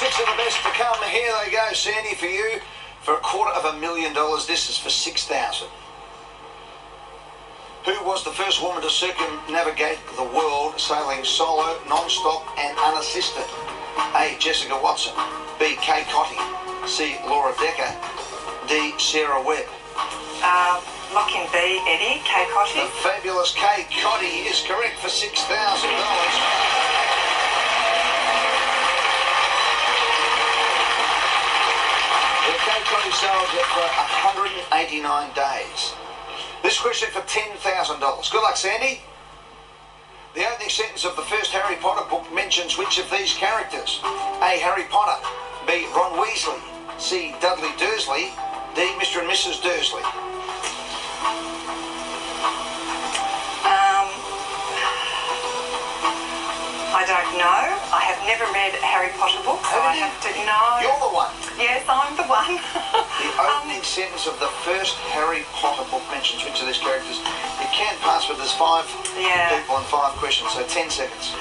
Six of the best to come. Here they go, Sandy, for you. For $250,000, this is for 6,000. Who was the first woman to circumnavigate the world sailing solo, non-stop and unassisted? A. Jessica Watson. B. Kay Cotty. C. Laura Decker. D. Sarah Webb. Lock in B, Eddie. Kay Cotty. The fabulous Kay Cotty is correct for $6,000. Kay Cotty sailed it for 189 days. This question for $10,000. Good luck, Sandy. The opening sentence of the first Harry Potter book mentions which of these characters? A. Harry Potter. B. Ron Weasley. C. Dudley Dursley. D. Mr. and Mrs. Dursley. I don't know. I have never read a Harry Potter book, so I have to know. You're the one. Yes, I'm the one. The opening sentence of the first Harry Potter book mentions which of these characters. You can pass, but there's 5 people and 5 questions, so 10 seconds.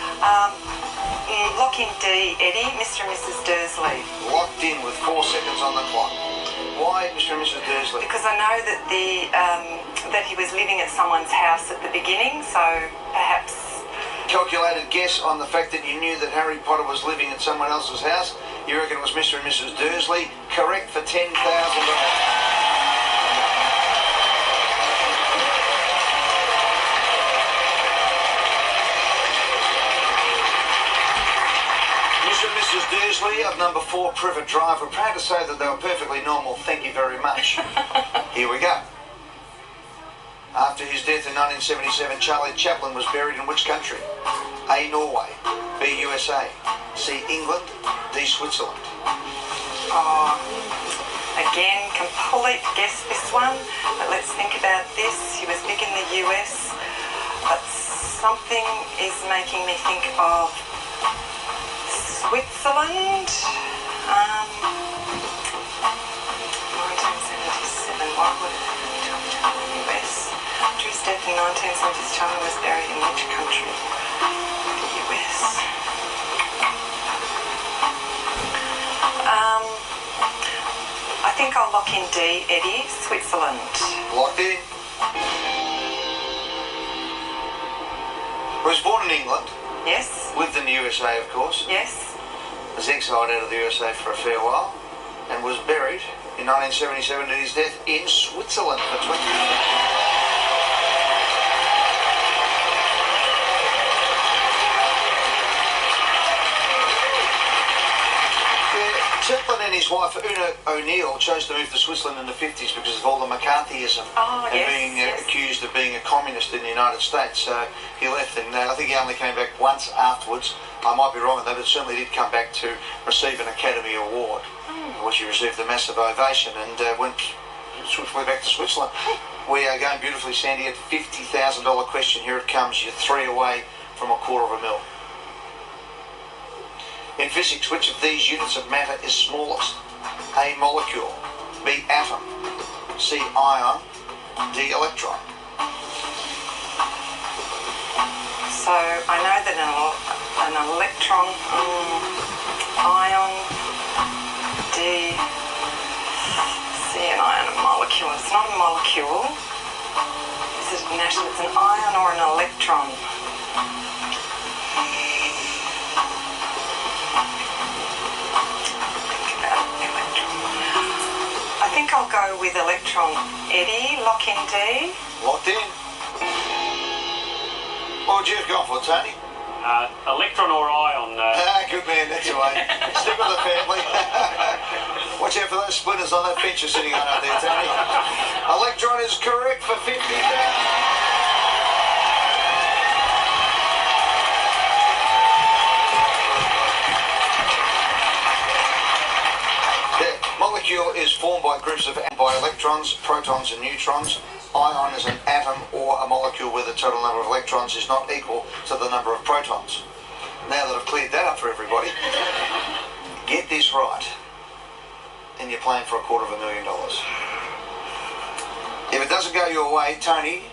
Lock in D, Eddie. Mr. and Mrs. Dursley. Locked in with 4 seconds on the clock. Why Mr. and Mrs. Dursley? Because I know that that he was living at someone's house at the beginning, so perhaps. Calculated guess on the fact that you knew that Harry Potter was living at someone else's house. You reckon it was Mr. and Mrs. Dursley. Correct for $10,000. Mr. and Mrs. Dursley of number 4 Privet Drive were proud to say that they were perfectly normal. Thank you very much. Here we go. After his death in 1977, Charlie Chaplin was buried in which country? A. Norway. B. USA. C. England. D. Switzerland. Again, complete guess this one, but let's think about this. He was big in the US, but something is making me think of Switzerland. 1977, what would it be? US. After his death in 1970s, Charlie was buried in which country? The US. I think I'll lock in D, Eddie. Switzerland. Locked in. Was born in England. Yes. Lived in the USA, of course. Yes. Was exiled out of the USA for a fair while, and was buried in 1977 to his death in Switzerland for 20 years. Chaplin and his wife Una O'Neill chose to move to Switzerland in the 50s because of all the McCarthyism and being accused of being a communist in the United States. So he left, and I think he only came back once afterwards. I might be wrong on that, but certainly did come back to receive an Academy Award, which he received a massive ovation, and went swiftly back to Switzerland. We are going beautifully, Sandy, at $50,000 question. Here it comes. You're 3 away from $250,000. In physics, which of these units of matter is smallest? A. Molecule. B. Atom. C. Ion. D. Electron. So I know that an electron, ion, D, C, an ion, a molecule. It's not a molecule. Is it an atom? It's an ion or an electron. I think I'll go with electron. Eddie, lock in D. Locked in. What would you have gone for, Tony? Electron or ion. Good man, that's the way. Stick with the family. Watch out for those splinters on that bench you're sitting on up there, Tony. Electron is correct for $50,000. Molecule is formed by groups of by electrons, protons and neutrons. Ion is an atom or a molecule where the total number of electrons is not equal to the number of protons. Now that I've cleared that up for everybody, get this right and you're playing for $250,000. If it doesn't go your way, Tony,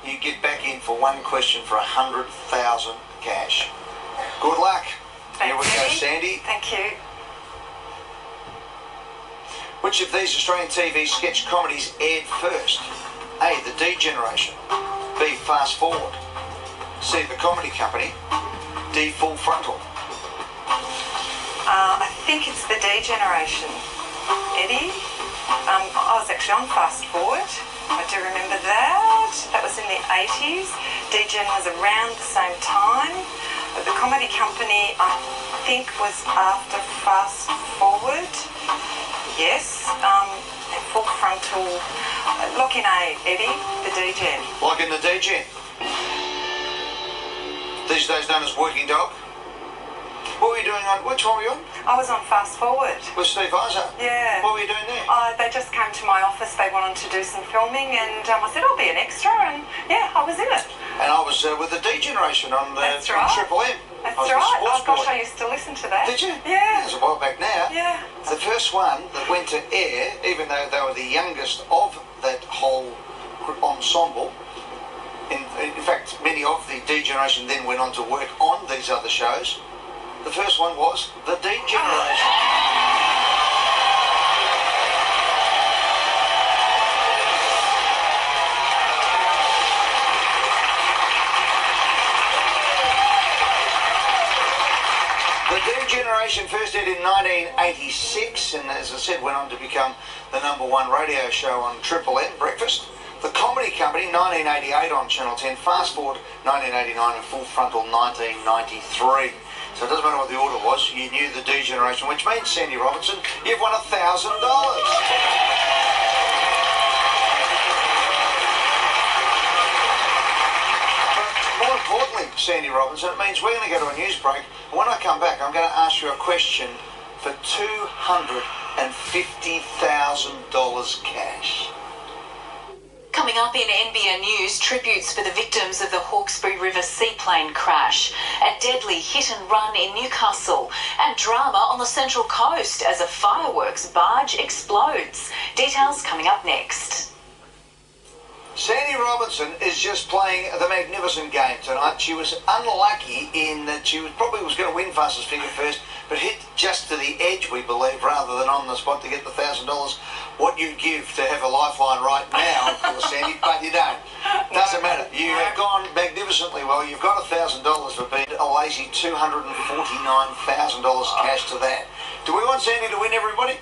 you get back in for one question for $100,000 cash. Good luck. Thanks, Here we go, Sandy. Thank you. Which of these Australian TV sketch comedies aired first? A. The D Generation. B. Fast Forward. C. The Comedy Company. D. Full Frontal. I think it's the D Generation. Eddie? I was actually on Fast Forward. I do remember that. That was in the 80s. D-Gen was around the same time. But the Comedy Company, I think, was after Fast Forward. Yes. And Full Frontal. Lock in A, Eddie, the D-Gen. Lock in the D-Gen. These days known as Working Dog. What were you doing on, which one were you on? I was on Fast Forward. With Steve Isa? Yeah. What were you doing there? They just came to my office, they wanted to do some filming, and I said, I'll be an extra, and yeah, I was in it. And I was with the D Generation on That's on right. Triple M. That's right. Oh gosh, I used to listen to that. Did you? Yeah. It was a while back now. Yeah. The first one that went to air, even though they were the youngest of that whole ensemble, in fact, many of the D Generation then went on to work on these other shows. The first one was the D Generation. The D Generation first aired in 1986 and, as I said, went on to become the #1 radio show on Triple M, Breakfast. The Comedy Company, 1988 on Channel 10. Fast Forward, 1989, and Full Frontal, 1993. So it doesn't matter what the order was, you knew the D Generation, which means, Sandy Robinson, you've won $1,000. But more importantly, Sandy Robinson, it means we're going to go to a news break, and when I come back, I'm going to ask you a question for $250,000 cash. Coming up in NBN News, tributes for the victims of the Hawkesbury River seaplane crash, a deadly hit and run in Newcastle, and drama on the Central Coast as a fireworks barge explodes. Details coming up next. Sandy Robinson is just playing the magnificent game tonight. She was unlucky in that she probably was going to win fastest figure first, but hit just to the edge, we believe, rather than on the spot to get the $1,000. What you'd give to have a lifeline right now, of course, Sandy, but you don't. Doesn't matter. You have gone magnificently well. You've got $1,000 for being a lazy $249,000 cash to that. Do we want Sandy to win, everybody?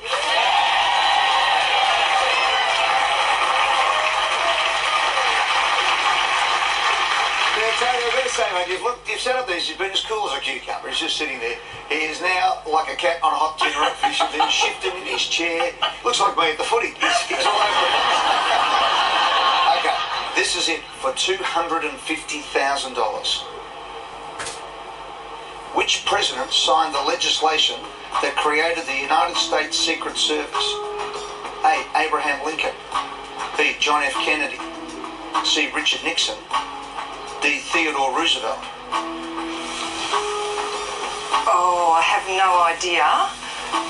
I've got to say, mate, you've set up these, you've been as cool as a cucumber. He's just sitting there. He is now like a cat on a hot tin roof. He's been shifting in his chair. Looks like me at the footy. He's all over it. Okay, this is it for $250,000. Which president signed the legislation that created the United States Secret Service? A. Abraham Lincoln. B. John F. Kennedy. C. Richard Nixon. D. Theodore Roosevelt. Oh, I have no idea.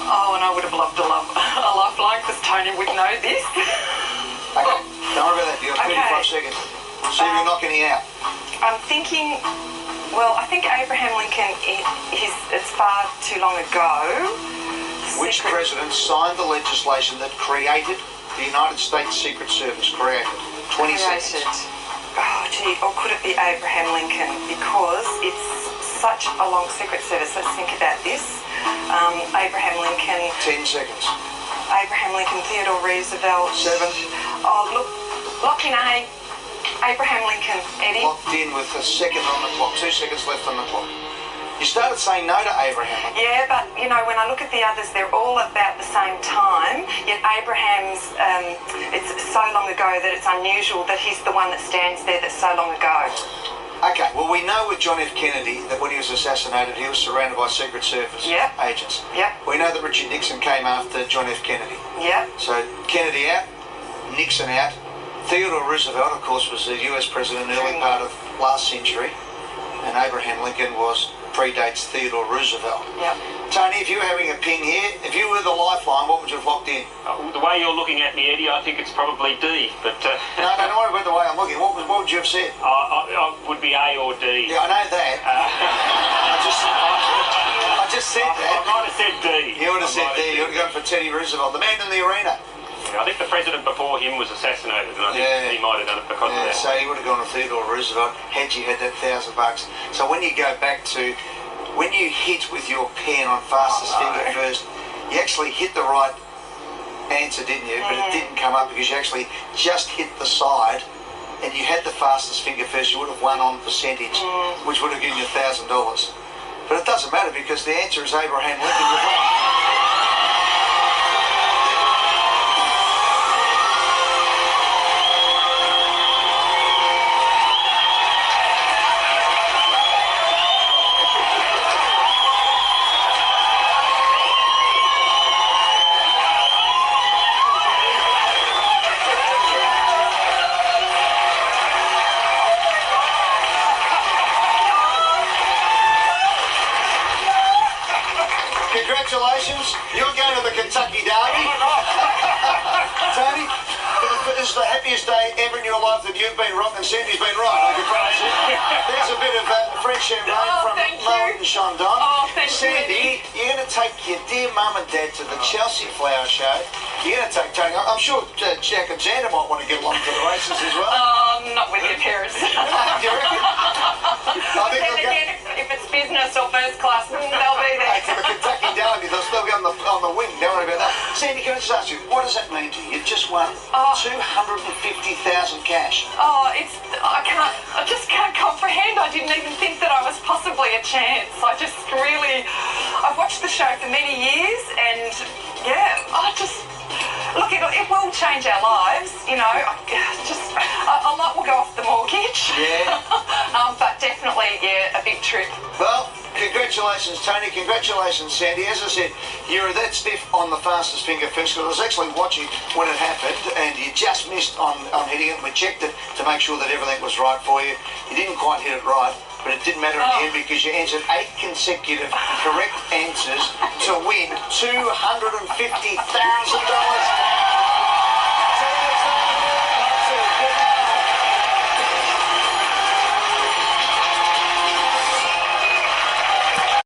Oh, and I would have loved a lifeline because Tony would know this. Okay, don't worry about that. You've got 35 seconds. See if you're knocking it out. I'm thinking, well, I think Abraham Lincoln, it's far too long ago. Which president signed the legislation that created the United States Secret Service? Created. 20 seconds. Oh, gee, or could it be Abraham Lincoln? Because it's such a long Secret Service. Let's think about this. Abraham Lincoln. 10 seconds. Abraham Lincoln, Theodore Roosevelt. 7. Oh, look, lock in A. Abraham Lincoln, Eddie. Locked in with a second on the clock. 2 seconds left on the clock. You started saying no to Abraham. Yeah, but, you know, when I look at the others, they're all about the same time, yet Abraham's, it's so long ago that it's unusual that he's the one that stands there that's so long ago. Okay, well, we know with John F. Kennedy that when he was assassinated, he was surrounded by Secret Service agents. Yep. We know that Richard Nixon came after John F. Kennedy. Yep. So Kennedy out, Nixon out. Theodore Roosevelt, of course, was the US president in the early part of last century, and Abraham Lincoln predates Theodore Roosevelt. Yep. Tony, if you were having a pin here, if you were the lifeline, what would you have locked in? The way you're looking at me, Eddie, I think it's probably D, but... No, don't worry about the way I'm looking. What would you have said? I would be A or D. Yeah, I know that. I just said I that. might have said D. You would have said D. You would have gone for Teddy Roosevelt, the man in the arena. Yeah, I think the president before him was assassinated, and I think he might have done it because of that. So he would have gone to Theodore Roosevelt had you had that $1,000. So when you go back to when you hit with your pen on fastest finger first, you actually hit the right answer, didn't you? But it didn't come up because you actually just hit the side, and you had the fastest finger first. You would have won on percentage, which would have given you $1,000. But it doesn't matter because the answer is Abraham Lincoln. You've won. Congratulations, you're going to the Kentucky Derby. Tony, this is the happiest day ever in your life that you've been rock and Sandy's been rock. There's a bit of French champagne from Mo and Chandon. Oh, thank Sandy, you're going to take your dear mum and dad to the Chelsea Flower Show. You're going to take Tony. I'm sure Jack and Xander might want to get along to the races as well. Not with your parents. Do you reckon? I think then again, if it's business or first class, they'll be there. To the Kentucky Derby, they'll still be on the wing. Don't worry about that. Sandy, can I just ask you, what does that mean to you? You've just won $250,000 cash. I just can't comprehend. I didn't even think that I was possibly a chance. I've watched the show for many years, and look, it will change our lives, you know. A lot will go off the mortgage. Yeah. But definitely, a big trip. Well, congratulations, Tony. Congratulations, Sandy. As I said, you were that stiff on the fastest finger first. I was actually watching when it happened, and you just missed on hitting it. We checked it to make sure that everything was right for you. You didn't quite hit it right, but it didn't matter in the end because you answered 8 consecutive correct answers to win $250,000.